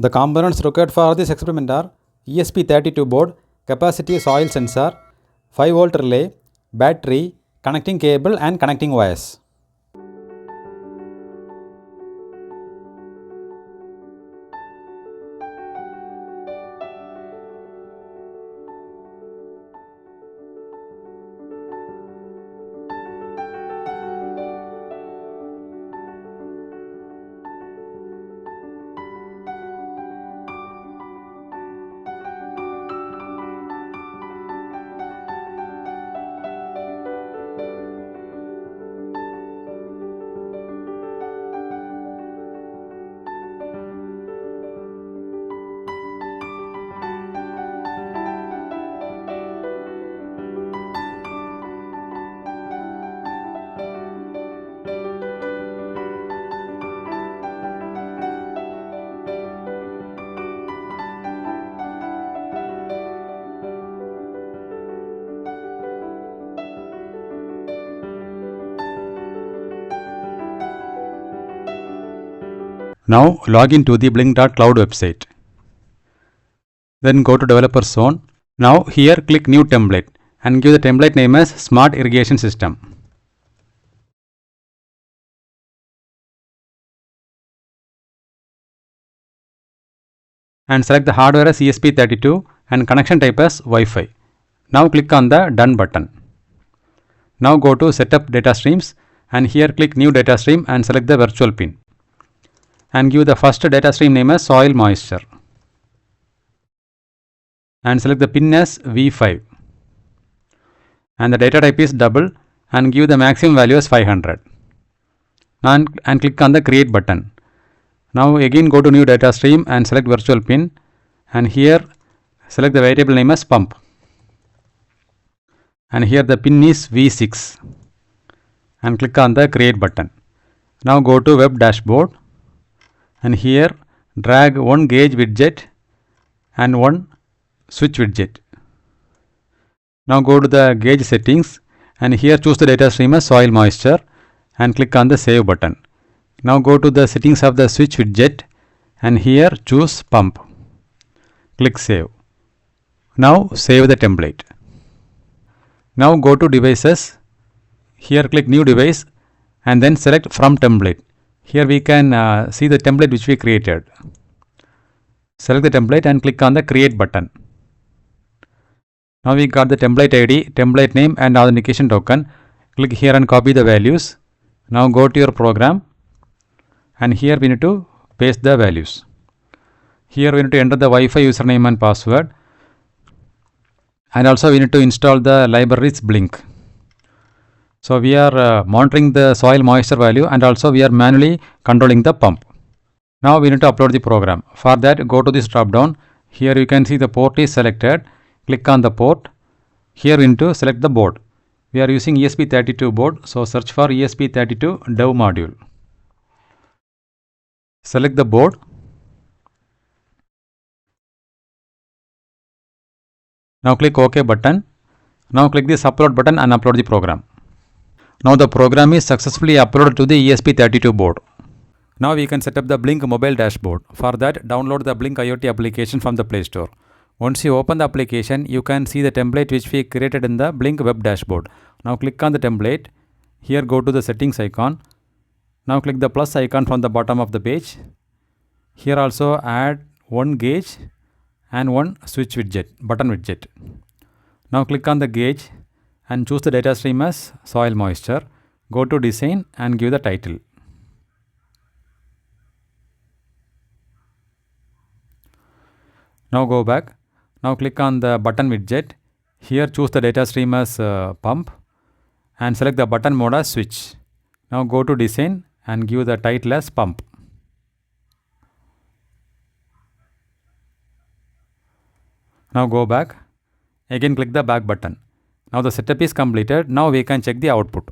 The components required for this experiment are ESP32 board, capacitive soil sensor, 5-volt relay, battery, connecting cable and connecting wires. Now log into the blynk.cloud website. Then go to developer zone. Now here click new template and give the template name as Smart Irrigation System. And select the hardware as ESP32 and connection type as Wi-Fi. Now click on the done button. Now go to setup data streams and here click new data stream and select the virtual pin. And give the first data stream name as soil moisture and select the pin as V5 and the data type is double and give the maximum value as 500 and click on the create button. Now again go to new data stream and select virtual pin and here select the variable name as pump and here the pin is V6 and click on the create button. Now go to web dashboard and here drag one gauge widget and one switch widget. Now go to the gauge settings and here choose the data stream as soil moisture and click on the save button. Now go to the settings of the switch widget and here choose pump. Click save. Now save the template. Now go to devices. Here click new device and then select from template. Here we can see the template which we created. Select the template and click on the create button. Now we got the template ID, template name and authentication token. Click here and copy the values. Now go to your program and here we need to paste the values. Here we need to enter the Wi-Fi username and password and also we need to install the libraries Blynk. So we are monitoring the soil moisture value and also we are manually controlling the pump. Now we need to upload the program. For that go to this drop down. Here you can see the port is selected. Click on the port. Here we need to select the board. We are using ESP32 board. So search for ESP32 dev module. Select the board. Now click OK button. Now click this upload button and upload the program. Now the program is successfully uploaded to the ESP32 board. Now we can set up the Blynk mobile dashboard. For that, download the Blynk IoT application from the Play Store. Once you open the application, you can see the template which we created in the Blynk web dashboard. Now click on the template. Here go to the settings icon. Now click the plus icon from the bottom of the page. Here also add one gauge and one switch widget, button widget. Now click on the gauge and choose the data stream as soil moisture. Go to design and give the title. Now go back. Now click on the button widget. Here choose the data stream as pump and select the button mode as switch. Now go to design and give the title as pump. Now go back. Again click the back button. Now the setup is completed. Now we can check the output.